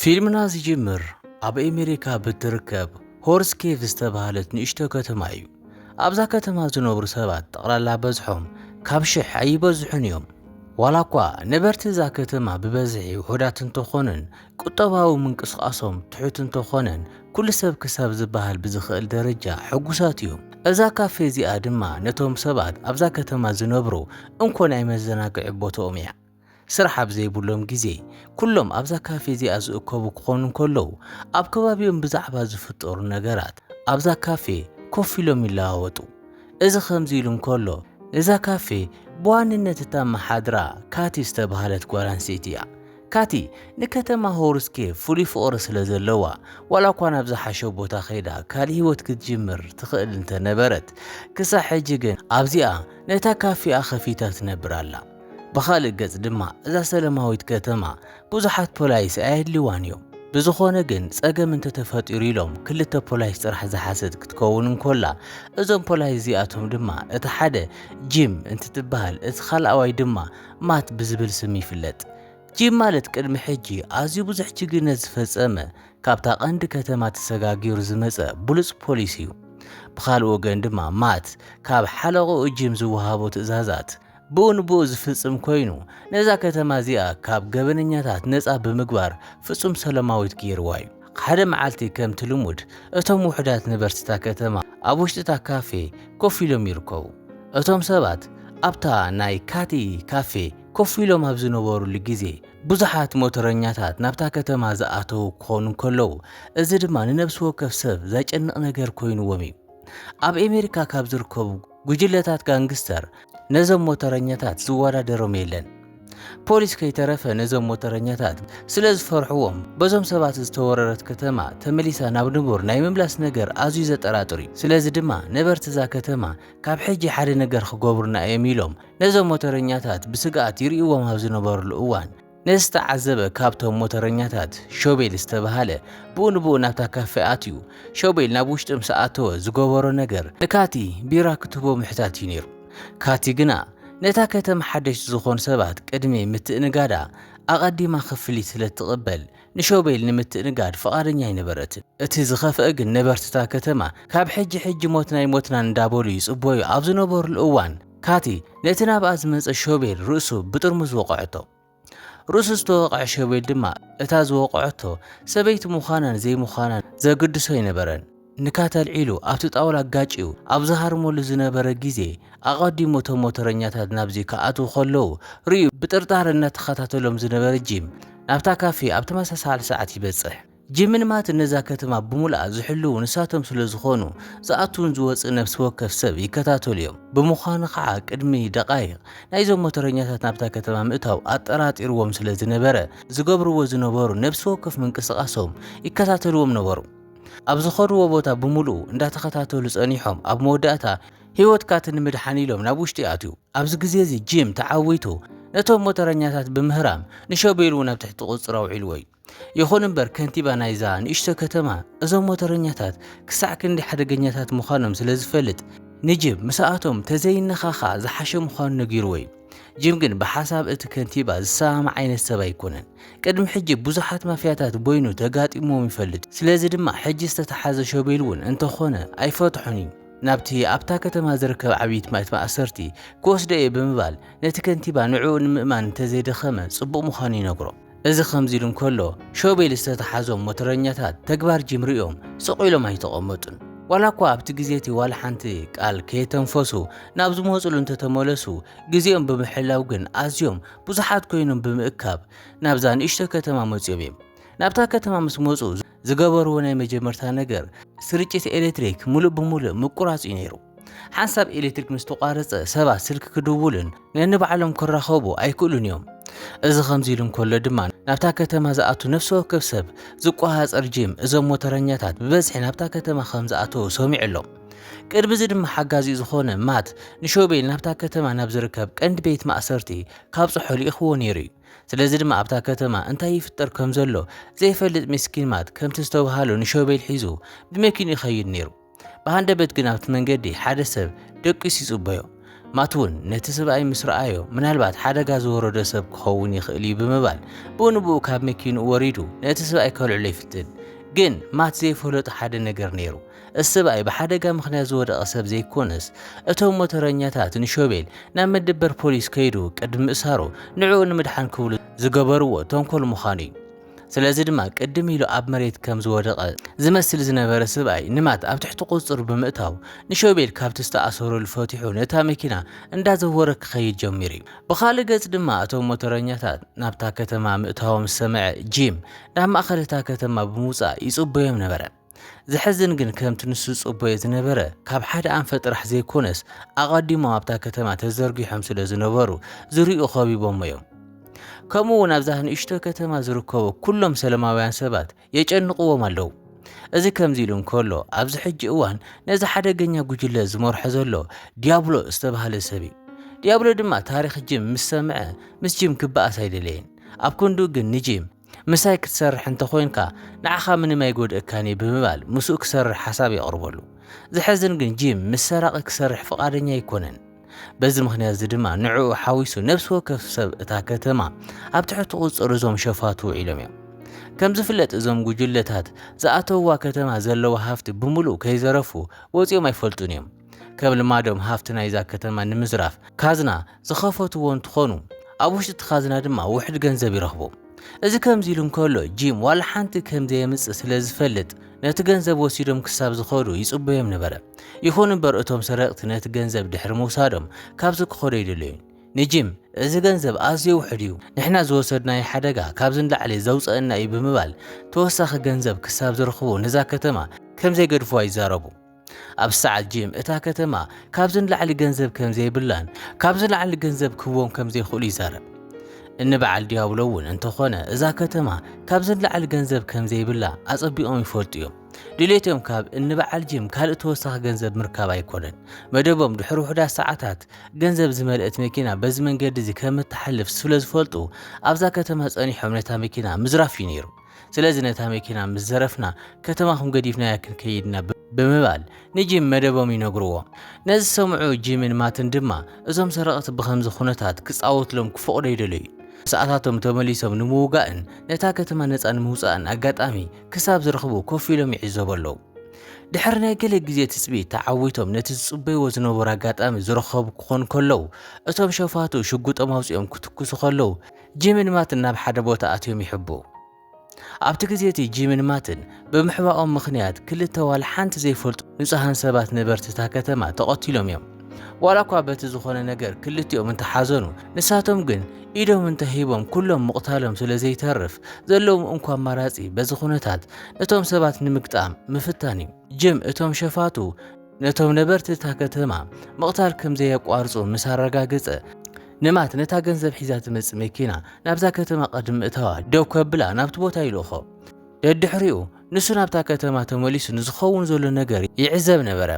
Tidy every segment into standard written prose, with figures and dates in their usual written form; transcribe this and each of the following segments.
ፊልምና ዝጅምር ኣብ ኣሜሪካ ብትርከብ ሆርስ ኬቭ ዝተባሃለት ንእሽቶ ከተማ እዩ። ኣብዛ ከተማ ዝነብሩ ሰባት ጠቕላላ በዝሖም ካብ 1000 ኣይበዝሑን እዮም። ዋላ እኳ ነበርቲ እዛ ከተማ ብበዝሒ ውሑዳት እንተኾነን ቁጠባዊ ምንቅስቓሶም ትሑት እንተኾነን ኩሉ ሰብ ክሳብ ዝበሃል ብዝኽእል ደረጃ ሕጉሳት እዮም። እዛ ካፌ እዚኣ ድማ ነቶም ሰባት ኣብዛ ከተማ ዝነብሩ እንኮ ናይ መዘናግዒ ቦታኦም እያ። ስራሕ ኣብ ዘይብሎም ግዜ ኩሎም ኣብዛ ካፌ እዚኣ ዝእከቡ ክኾኑ እንከለዉ ኣብ ከባቢኦም ብዛዕባ ዝፍጠሩ ነገራት ኣብዛ ካፌ ኮፍ ኢሎም ይለዋወጡ። እዚ ከምዚ ኢሉ እንከሎ እዛ ካፌ ብዋንነት እተመሓድራ ካቲ ዝተባሃለት ጓል ኣንስተይቲ እያ። ካቲ ንከተማ ሆርስ ኬቭ ፍሉይ ፍቕሪ ስለ ዘለዋ ዋላ እኳ ናብ ዝሓሸ ቦታ ከይዳ ካልእ ህይወት ክትጅምር ትኽእል እንተነበረት ክሳብ ሕጂ ግን ኣብዚኣ ነታ ካፌ ኣኸፊታ ትነብር ኣላ። ብኻልእ ገጽ ድማ እዛ ሰላማዊት ከተማ ብዙሓት ፖላይስ ኣየድልዋን እዮም። ብዝኾነ ግን ጸገም እንተተፈጢሩ ኢሎም ክልተ ፖላይስ ጥራሕ ዝሓሰት ክትከውን እንኮላ እዞም ፖላይስ እዚኣቶም ድማ እቲ ሓደ ጂም እንትትበሃል እቲ ካልኣዋይ ድማ ማት ብዝብል ስም ይፍለጥ። ጂም ማለት ቅድሚ ሕጂ ኣዝዩ ብዙሕ ጅግነት ዝፈጸመ ካብታ ቀንዲ ከተማ ተሰጋጊሩ ዝመጸ ብሉፅ ፖሊስ እዩ። ብኻልእ ወገን ድማ ማት ካብ ሓለቑኡ ጂም ዝወሃቦ ትእዛዛት ብኡንብኡ ዝፍጽም ኮይኑ ነዛ ከተማ እዚኣ ካብ ገበነኛታት ነፃ ብምግባር ፍጹም ሰላማዊት ገይርዋ እዩ። ሓደ መዓልቲ ከምቲ ልሙድ እቶም ውሕዳት ነበርቲታ ከተማ ኣብ ውሽጢታ ካፌ ኮፍ ኢሎም ይርከቡ። እቶም ሰባት ኣብታ ናይ ካቲ ካፌ ኮፍ ኢሎም ኣብ ዝነበሩሉ ግዜ ብዙሓት ሞተረኛታት ናብታ ከተማ ዝኣተዉ ክኾኑ እንከለዉ እዚ ድማ ንነብሲ ወከፍ ሰብ ዘጨንቕ ነገር ኮይኑዎም እዩ። ኣብ ኣሜሪካ ካብ ዝርከቡ ጉጅለታት ጋንግስተር ነዞም ሞተረኛታት ዝወዳደሮም የለን። ፖሊስ ከይተረፈ ነዞም ሞተረኛታት ስለ ዝፈርሕዎም በዞም ሰባት ዝተወረረት ከተማ ተመሊሳ ናብ ንቡር ናይ ምምላስ ነገር ኣዝዩ ዘጠራጥሩ እዩ። ስለዚ ድማ ነበርቲ እዛ ከተማ ካብ ሕጂ ሓደ ነገር ክገብሩና እዮም ኢሎም ነዞም ሞተረኛታት ብስግኣት ይርእዎም ኣብ ዝነበሩሉ እዋን ነዝተዓዘበ ካብቶም ሞተረኛታት ሾቤል ዝተባሃለ ብኡንብኡ ናብታ ካፌ ኣትዩ ሾቤል ናብ ውሽጢ ምስ ኣተወ ዝገበሮ ነገር ንካቲ ቢራ ክትቦ ምሕታት እዩ ነይሩ። ካቲ ግና ነታ ከተማ ሓደሽቲ ዝኾኑ ሰባት ቅድሚ ምትእንጋዳ ኣቐዲማ ክፍሊት ስለ ትቕበል ንሾቤል ንምትእንጋድ ፈቓደኛ ኣይነበረትን። እቲ ዝኸፍአ ግን ነበርቲታ ከተማ ካብ ሕጂ ሞት ናይ ሞትና እንዳበሉ ይጽበዩ ኣብ ዝነበሩሉ እዋን ካቲ ነቲ ናብኣ ዝመፀ ሾቤል ርእሱ ብጥርሙዝ ወቕዐቶ። ርእሱ ዝተወቕዐ ሾቤል ድማ እታ ዝወቕዐቶ ሰበይቲ ምዃናን ዘይምዃናን ዘግድሶ ኣይነበረን። ንካተል ዒሉ ኣብቲ ጣውላ ጋጭው ኣብ ዝሃርመሉ ዝነበረ ግዜ ኣቐዲሞ እቶም ሞተረኛታት ናብዚ ከኣትዉ ከለዉ ርዩ ብጥርጣረ እናተኸታተሎም ዝነበረ ጂም ናብታ ካፌ ኣብ ተመሳሳሊ ሰዓት ይበጽሕ። ጂምን ማት ነዛ ከተማ ብምሉኣ ዝሕልው ንሳቶም ስለ ዝኾኑ ዝኣትውን ዝወፅእ ነብሲ ወከፍ ሰብ ይከታተሉ እዮም። ብምዃኑ ከዓ ቅድሚ ደቃይቕ ናይዞም ሞተረኛታት ናብታ ከተማ ምእታው ኣጠራጢርዎም ስለ ዝነበረ ዝገብርዎ ዝነበሩ ነብሲ ወከፍ ምንቅስቓሶም ይከታተልዎም ነበሩ። ኣብ ዝኸድዎ ቦታ ብምሉኡ እንዳተኸታተሉ ጸኒሖም ኣብ መወዳእታ ህይወትካ ንምድሓን ኢሎም ናብ ውሽጢ ኣትዩ። ኣብዚ ግዜ እዚ ጂም ተዓዊቱ ነቶም ሞተረኛታት ብምህራም ንሾቤል እውን ኣብ ትሕቲ ቁፅር ኣውዒልዎ እዩ። ይኹን እምበር ከንቲባ ናይዛ ንእሽቶ ከተማ እዞም ሞተረኛታት ክሳዕ ክንዲ ሓደገኛታት ምዃኖም ስለ ዝፈልጥ ንጂም ምስኣቶም ተዘይነኻኻ ዝሓሸ ምዃኑ ነጊርዎ እዩ። ጂም ግን ብሓሳብ እቲ ከንቲባ ዝሰማም ዓይነት ሰብ ኣይኮነን። ቅድሚ ሕጂ ብዙሓት ማፍያታት ቦይኑ ተጋጢሞም ይፈልጥ። ስለዚ ድማ ሕጂ ዝተተሓዘ ሾቤል እውን እንተኾነ ኣይፈትሑን እዩ። ናብቲ ኣብታ ከተማ ዝርከብ ዓብይት ማእሰርቲ ክወስዶ እየ ብምባል ነቲ ከንቲባ ንዕኡ ንምእማን እንተዘይደኸመ ጽቡቕ ምዃኑ ይነግሮ። እዚ ከምዚ ኢሉ እንከሎ ሾቤል ዝተተሓዞም ሞተረኛታት ተግባር ጂም ሪኦም ስቕ ኢሎም ኣይተቐመጡን። ዋላ እኳ ኣብቲ ግዜቲ ዋላ ሓንቲ ቃል ከየተንፈሱ ናብ ዝመፅሉ እንተተመለሱ ግዜኦም ብምሕላው ግን ኣዝዮም ብዙሓት ኮይኖም ብምእካብ ናብዛ ንእሽቶ ከተማ መፅዮም እዮም። ናብታ ከተማ ምስ መፁ ዝገበርዎ ናይ መጀመርታ ነገር ስርጭት ኤሌክትሪክ ሙሉእ ብምሉእ ምቁራፅ እዩ ነይሩ። ሓንሳብ ኤሌክትሪክ ምስ ተቋረፀ ሰባት ስልኪ ክድውሉን ነንባዕሎም ክራኸቡ ኣይክእሉን እዮም። እዚ ከምዚ ኢሉ እንከሎ ድማ ናብታ ከተማ ዝኣቱ ነፍሲ ወከፍ ሰብ ዝቋሃፀር ጂም እዞም ሞተረኛታት ብበዝሒ ናብታ ከተማ ከም ዝኣተዉ ሰሚዑ ኣሎም። ቅድሚ እዚ ድማ ሓጋዚ ዝኾነ ማት ንሾቤል ናብታ ከተማ ናብ ዝርከብ ቀንዲ ቤት ማእሰርቲ ካብ ጽሑል ይኽዎ ነይሩ እዩ። ስለዚ ድማ ኣብታ ከተማ እንታይ ይፍጠር ከም ዘሎ ዘይፈልጥ ምስኪን ማት ከምቲ ዝተባሃሉ ንሾቤል ሒዙ ብመኪኑ ይኸይድ ነይሩ። ብሃንደበት ግን ኣብቲ መንገዲ ሓደ ሰብ ደቂሱ ይጽበዮ። ማትውን ነቲ ሰብኣይ ምስ ረኣዮ ምናልባት ሓደጋ ዝወረደ ሰብ ክኸውን ይኽእል እዩ ብምባል ብንብኡ ካብ መኪንኡ ወሪዱ ነቲ ሰብኣይ ከልዕሎ ይፍትን። ግን ማት ዘይፈለጦ ሓደ ነገር ነይሩ። እቲ ሰብኣይ ብሓደጋ ምኽንያት ዝወደቐ ሰብ ዘይኮነስ እቶም ሞተረኛታት ንሾቤል ናብ መደበር ፖሊስ ከይዱ ቅድሚ ምእሳሩ ንዕኡ ንምድሓን ክብሉ ዝገበርዎ ተንኮል ምዃኑ እዩ። ስለዚ ድማ ቅድም ኢሉ ኣብ መሬት ከም ዝወደቐ ዝመስል ዝነበረ ሰብኣይ ንማት ኣብ ትሕቲ ቁፅር ብምእታው ንሾቤል ካብቲ ዝተኣሰረሉ ፈቲሑ ነታ መኪና እንዳዘወረ ክኸይድ ጀሚሩ እዩ። ብኻልእ ገጽ ድማ እቶም ሞተረኛታት ናብታ ከተማ ምእታዎም ዝሰምዐ ጂም ናብ ማእኸል እታ ከተማ ብምውፃእ ይጽበዮም ነበረ። ዝሕዝን ግን ከምቲ ንሱ ጽበዮ ዝነበረ ካብ ሓደ ኣንፈት ጥራሕ ዘይኮነስ ኣቐዲሞም ኣብታ ከተማ ተዘርጊሖም ስለ ዝነበሩ ዝርኡ ኸቢቦም እዮም። ከምኡውን ኣብዛ ንእሽቶ ከተማ ዝርከቡ ኩሎም ሰላማውያን ሰባት የጨንቕዎም ኣለዉ። እዚ ከምዚ ኢሉ እንከሎ ኣብዚ ሕጂ እዋን ነዚ ሓደገኛ ጉጅለ ዝመርሖ ዘሎ ዲያብሎ ዝተባህለ ሰብ እዩ። ዲያብሎ ድማ ታሪክ ጂም ምስ ሰምዐ ምስ ጂም ክበኣስ ኣይደለየን። ኣብ ክንዱ ግን ንጂም ምሳይ ክትሰርሕ እንተኾይንካ ንዓኻ ምንም ኣይጎድእካኒ ብምባል ምስኡ ክሰርሕ ሓሳብ የቕርበሉ። ዝሕዝን ግን ጂም ምስ ሰራቒ ክሰርሕ ፈቓደኛ ኣይኮነን። በዚ ምኽንያት ድማ ንዕኡ ሓዊሱ ነብሲ ወከፍ ሰብ እታ ከተማ ኣብ ትሕቲ ቁፅር እዞም ሸፋቱ ውዒሎም እዮም። ከም ዝፍለጥ እዞም ጉጅለታት ዝኣተውዋ ከተማ ዘለዎ ሃፍቲ ብምሉእ ከይዘረፉ ወፂኦም ኣይፈልጡን እዮም። ከም ልማዶም ሃፍቲ ናይዛ ከተማ ንምዝራፍ ካዝና ዝኸፈትዎ እንትኾኑ ኣብ ውሽጢ እቲ ካዝና ድማ ውሕድ ገንዘብ ይረኽቡ። እዚ ከምዚ ኢሉ እንከሎ ጂም ዋላ ሓንቲ ከም ዘየምፅእ ስለ ዝፈልጥ ነቲ ገንዘብ ወሲዶም ክሳብ ዝኸዱ ይጽበዮም ነበረ። ይኹን እምበር እቶም ሰረቕቲ ነቲ ገንዘብ ድሕሪ ምውሳዶም ካብዚ ክኸዱ ኣይደለዩን። ንጂም እዚ ገንዘብ ኣዝዩ ውሕድ እዩ፣ ንሕና ዝወሰድናዮ ሓደጋ ካብዚ ንላዕሊ ዘውፅአና እዩ ብምባል ተወሳኺ ገንዘብ ክሳብ ዝረኽቡ ነዛ ከተማ ከም ዘይገድፍዋ ይዛረቡ። ኣብ ሰዓት ጂም እታ ከተማ ካብዚ ንላዕሊ ገንዘብ ከም ዘይብላን ካብዚ ንላዕሊ ገንዘብ ክህቦም ከም ዘይኽእሉ ይዛረብ። እንበዓል ዲያብሎ እውን እንተኾነ እዛ ከተማ ካብዚ ንላዕሊ ገንዘብ ከም ዘይብላ ኣጸቢቖም ይፈልጡ እዮም። ድሌቶም ካብ እንበዓል ጂም ካልእ ተወሳኺ ገንዘብ ምርካብ ኣይኮነን። መደቦም ድሕሪ ውሕዳት ሰዓታት ገንዘብ ዝመልአት መኪና በዚ መንገዲ እዚ ከም እትሓልፍ ስለ ዝፈልጡ ኣብዛ ከተማ ጸኒሖም ነታ መኪና ምዝራፍ እዩ ነይሩ። ስለዚ ነታ መኪና ምስ ዘረፍና ከተማኹም ገዲፍናያ ክንከይድና ብምባል ንጂም መደቦም ይነግርዎ። ነዚ ሰምዑ ጂምን ማትን ድማ እዞም ሰረቕቲ ብኸምዚ ኩነታት ክጻወትሎም ክፈቕዶ ይደልዩ። ሰዓታቶም ተመሊሶም ንምውጋእን ነታ ከተማ ነፃ ንምውፃእን ኣጋጣሚ ክሳብ ዝረኽቡ ኮፍ ኢሎም ይዕዘቡ ኣለዉ። ድሕሪ ናይ ገለ ግዜ ትፅቢት ተዓዊቶም ነቲ ዝጽበይዎ ዝነበሩ ኣጋጣሚ ዝረኸቡ ክኾኑ ከለዉ እቶም ሸፋቱ ሽጉጦም ኣውፂኦም ክትኩሱ ከለዉ ጂምን ማትን ናብ ሓደ ቦታ ኣትዮም ይሕቡ። ኣብቲ ግዜ እቲ ጂምን ማትን ብምሕባኦም ምኽንያት ክልተ ዋላ ሓንቲ ዘይፈልጡ ንጹሃን ሰባት ነበርቲ እታ ከተማ ተቐቲሎም እዮም። ዋላ እኳ በቲ ዝኾነ ነገር ክልቲኦም እንተሓዘኑ ንሳቶም ግን ኢዶም እንተሂቦም ኩሎም ምቕታሎም ስለ ዘይተርፍ ዘለዎም እንኳ ኣማራፂ በዚ ኩነታት ነቶም ሰባት ንምግጣም ምፍታን እዩ። ጂም እቶም ሸፋቱ ነቶም ነበርቲ እታ ከተማ ምቕታል ከም ዘየቋርፁ ምስ ኣረጋገፀ ንማት ነታ ገንዘብ ሒዛ ትመጽእ መኪና ናብዛ ከተማ ቀድሚ እተዋ ደው ከብላ ናብቲ ቦታ ይልእኾ። ደድሕሪኡ ንሱ ናብታ ከተማ ተመሊሱ ንዝኸውን ዘሎ ነገር ይዕዘብ ነበረ።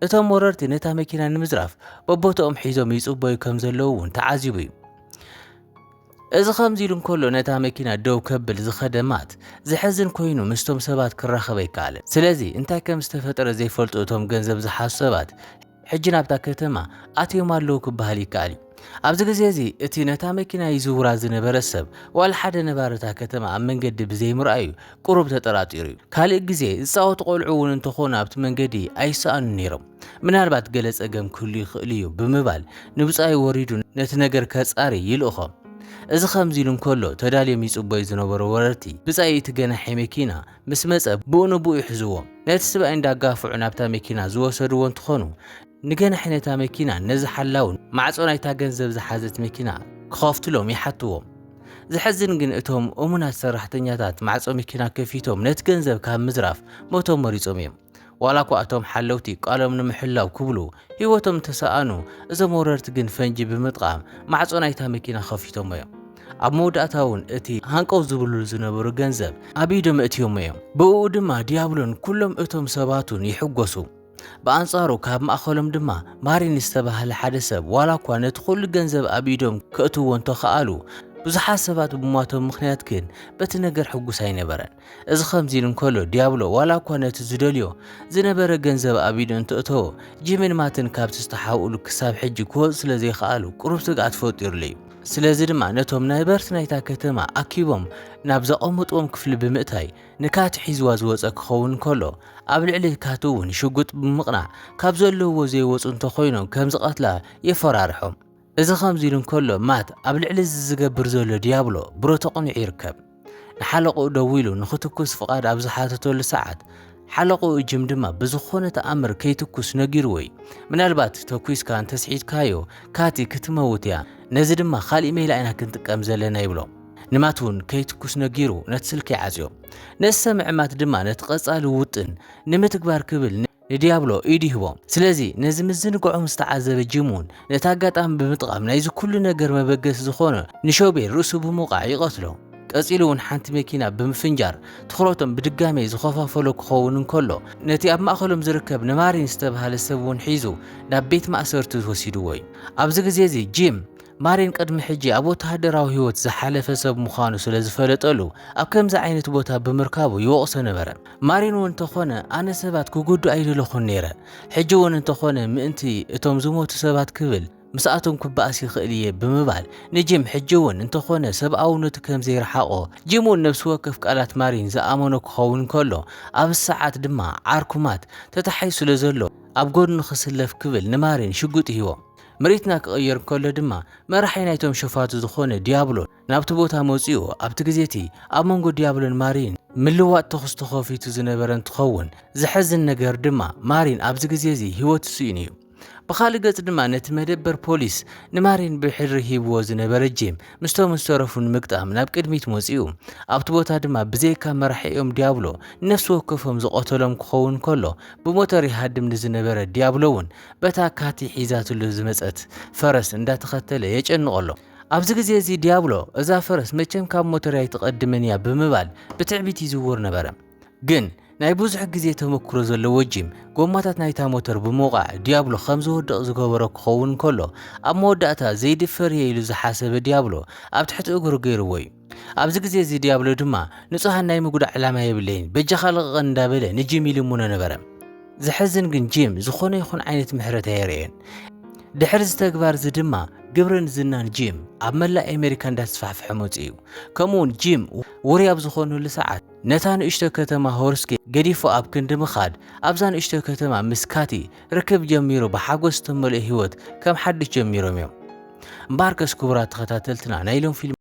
እቶም ወረርቲ ነታ መኪና ንምዝራፍ በቦቶኦም ሒዞም ይጽበዩ ከም ዘለዉ እውን ተዓዚቡ እዩ። እዚ ከምዚ ኢሉ እንከሎ ነታ መኪና ደው ከብል ዝኸደማት ዝሕዝን ኮይኑ ምስቶም ሰባት ክራኸበ ይከኣለን። ስለዚ እንታይ ከም ዝተፈጠረ ዘይፈልጡ እቶም ገንዘብ ዝሓዙ ሰባት ሕጂ ናብታ ከተማ ኣትዮም ኣለዉ ክበሃል ይከኣል እዩ። ኣብዚ ግዜ እዚ እቲ ነታ መኪና ይዝውራ ዝነበረ ሰብ ዋላ ሓደ ነባረታ ከተማ ኣብ መንገዲ ብዘይምርኣዩ ቁሩብ ተጠራጢሩ እዩ። ካልእ ግዜ ዝፃወቱ ቆልዑ እውን እንተኾኑ ኣብቲ መንገዲ ኣይሰኣኑ ነይሮም። ምናልባት ገለ ፀገም ክህሉ ይኽእል እዩ ብምባል ንብፃይ ወሪዱ ነቲ ነገር ከጻሪ ይልእኾም። እዚ ከምዚ ኢሉ እንከሎ ተዳልዮም ይጽበዩ ዝነበሩ ወረርቲ ብፃይ እቲ ገናሒ መኪና ምስ መፀ ብኡ ንብኡ ይሕዝዎም። ነቲ ሰብኣይ እንዳጋፍዑ ናብታ መኪና ዝወሰድዎ እንትኾኑ ንገናሒ ነታ መኪና ነዚ ሓላውን ማዕፆ ናይታ ገንዘብ ዝሓዘት መኪና ክኸፍትሎም ይሓትዎም። ዝሕዝን ግን እቶም እሙናት ሰራሕተኛታት ማዕፆ መኪና ከፊቶም ነቲ ገንዘብ ካብ ምዝራፍ ሞቶም መሪፆም እዮም። ዋላ እኳ እቶም ሓለውቲ ቃሎም ንምሕላው ክብሉ ህይወቶም ተሰኣኑ እዞም ወረርቲ ግን ፈንጂ ብምጥቃም ማዕፆ ናይታ መኪና ከፊቶም እዮም። ኣብ መወዳእታ እውን እቲ ሃንቀው ዝብሉ ዝነበሩ ገንዘብ ኣብ ኢዶም እትዮም እዮም። ብኡ ድማ ዲያብሎን ኩሎም እቶም ሰባቱን ይሕጎሱ። በኣንጻሩ ካብ ማእኸሎም ድማ ማሪን ዝተባህለ ሓደ ሰብ ዋላ እኳ ነቲ ኩሉ ገንዘብ ኣብ ኢዶም ክእትዎ እንተኸኣሉ ብዙሓት ሰባት ብሞቶም ምኽንያት ግን በቲ ነገር ሕጉስ ኣይነበረን። እዚ ከምዚ ኢሉ እንከሎ ዲያብሎ ዋላ እኳ ነቲ ዝደልዮ ዝነበረ ገንዘብ ኣብ ኢዱ እንትእተዎ ጂምን ማትን ካብቲ ዝተሓውሉ ክሳብ ሕጂ ክወፁ ስለ ዘይከኣሉ ቁሩብ ስግኣት ፈጢሩሉ እዩ። ስለዚ ድማ ነቶም ነበርቲ ናይታ ከተማ ኣኪቦም ናብ ዘቐመጥዎም ክፍሊ ብምእታይ ንካቲ ሒዝዋ ዝወፀ ክኸውን እንከሎ ኣብ ልዕሊ ካቱ እውን ሽጉጥ ብምቕናዕ ካብ ዘለውዎ ዘይወፁ እንተኮይኖም ከም ዝቐትላ የፈራርሖም። እዚ ከምዚ ኢሉ እንከሎ ማት ኣብ ልዕሊ ዝገብር ዘሎ ዲያብሎ ብሮ ተቐኒዑ ይርከብ። ንሓለቁ ደው ኢሉ ንኽትኩስ ፍቓድ ኣብ ዝሓተተሉ ሰዓት ሓለቁ እጅም ድማ ብዝኾነ ተኣምር ከይትኩስ ነጊሩ ወይ ምናልባት ተኩስካ እንተስዒትካዮ ካቲ ክትመውት እያ፣ ነዚ ድማ ካልእ ሜላ ኢና ክንጥቀም ዘለና ይብሎም። ንማት እውን ከይትኩስ ነጊሩ ነቲ ስልኪ ይዓፅዮ። ነዚ ሰምዕ ማት ድማ ነቲ ቀጻሊ ውጥን ንምትግባር ክብል ንዲያብሎ ኢዱ ይህቦ። ስለዚ ነዚ ምዝንግዖ ምስተዓዘበ ጂም እውን ነቲ ኣጋጣሚ ብምጥቃም ናይዚ ኩሉ ነገር መበገስ ዝኾነ ንሾቤር ርእሱ ብምውቃዕ ይቐትሎ። ቀፂሉ እውን ሓንቲ መኪና ብምፍንጃር ትኩረቶም ብድጋሜ ዝኸፋፈሎ ክኸውን እንከሎ ነቲ ኣብ ማእኸሎም ዝርከብ ነማሪን ዝተባሃለ ሰብ እውን ሒዙ ናብ ቤት ማእሰርቲ ዝወሲድዎ እዩ። ኣብዚ ግዜ እዚ ጂም ማሪን ቅድሚ ሕጂ ኣብ ወተሃደራዊ ህይወት ዝሓለፈ ሰብ ምዃኑ ስለ ዝፈለጠሉ ኣብ ከምዚ ዓይነት ቦታ ብምርካቡ ይወቕሶ ነበረ። ማሪን እውን እንተኾነ ኣነ ሰባት ክጉዱ ኣይደለኹን ነይረ፣ ሕጂ እውን እንተኾነ ምእንቲ እቶም ዝሞቱ ሰባት ክብል ምስኣቶም ክበኣስ ይኽእል እየ ብምባል ንጂም ሕጂ እውን እንተኾነ ሰብኣውነቱ ከም ዘይረሓቆ ጂም እውን ነብሲ ወከፍ ቃላት ማሪን ዝኣመኖ ክኸውን እንከሎ ኣብ ሰዓት ድማ ዓርኩማት ተታሓይ ስለ ዘሎ ኣብ ጎድኑ ክስለፍ ክብል ንማሪን ሽጉጥ ሂቦ። መሬትና ክቕየር እንከሎ ድማ መራሒ ናይቶም ሸፋቱ ዝኾነ ዲያብሎ ናብቲ ቦታ መፂኡ ኣብቲ ግዜቲ ኣብ መንጎ ዲያብሎን ማሪን ምልዋጥ ተኹስ ተኸፊቱ ዝነበረ እንትኸውን ዝሕዝን ነገር ድማ ማሪን ኣብዚ ግዜ እዚ ሂወቱ ስኢኑ እዩ። ብኻልእ ገጽ ድማ ነቲ መደበር ፖሊስ ንማሪን ብሕድሪ ሂብዎ ዝነበረ ጂም ምስቶም ዝተረፉ ንምግጣም ናብ ቅድሚት መፂኡ ኣብቲ ቦታ ድማ ብዘይካ መራሒኦም ዲያብሎ ነፍሲ ወከፎም ዝቐተሎም ክኸውን ከሎ ብሞተር ይሃድም ንዝነበረ ዲያብሎ እውን በታ ካቲ ሒዛትሉ ዝመፀት ፈረስ እንዳተኸተለ የጨንቆሎ። ኣብዚ ግዜ እዚ ዲያብሎ እዛ ፈረስ መቸም ካብ ሞተር ኣይትቐድመን እያ ብምባል ብትዕቢት ይዝውር ነበረ። ግን ናይ ብዙሕ ግዜ ተመክሮ ዘለዎ ጂም ጎማታት ናይታ ሞተር ብምውቃዕ ዲያብሎ ከም ዝወድቕ ዝገበሮ ክኸውን ከሎ ኣብ መወዳእታ ዘይድፈር ኢሉ ዝሓሰበ ዲያብሎ ኣብ ትሕቲ እግሩ ገይርዎ እዩ። ኣብዚ ግዜ እዚ ዲያብሎ ድማ ንጹሃን ናይ ምጉዳዕ ዕላማ የብለይን በጃኻ ልቕቐ እንዳበለ ንጂም ይልሙኖ ነበረ። ዝሕዝን ግን ጂም ዝኾነ ይኹን ዓይነት ምሕረት ኣየርአን። ድሕሪ ዝተግባር እዚ ድማ ግብርን ዝናን ጂም ኣብ መላእ ኣሜሪካ እንዳተስፋሕፈሐ መፂኡ እዩ። ከምኡውን ጂም ውሩይ ኣብ ዝኾነሉ ሰዓት ነታ ንእሽቶ ከተማ ሆርስኬ ገዲፎ ኣብ ክንዲ ምኻድ ኣብዛ ንእሽቶ ከተማ ምስ ካቲ ርክብ ጀሚሩ ብሓጎስ ዝተመልኦ ህይወት ከም ሓድሽ ጀሚሮም እዮም። እምበር ከስ ክቡራት ተኸታተልትና ናይ ሎም ፊልም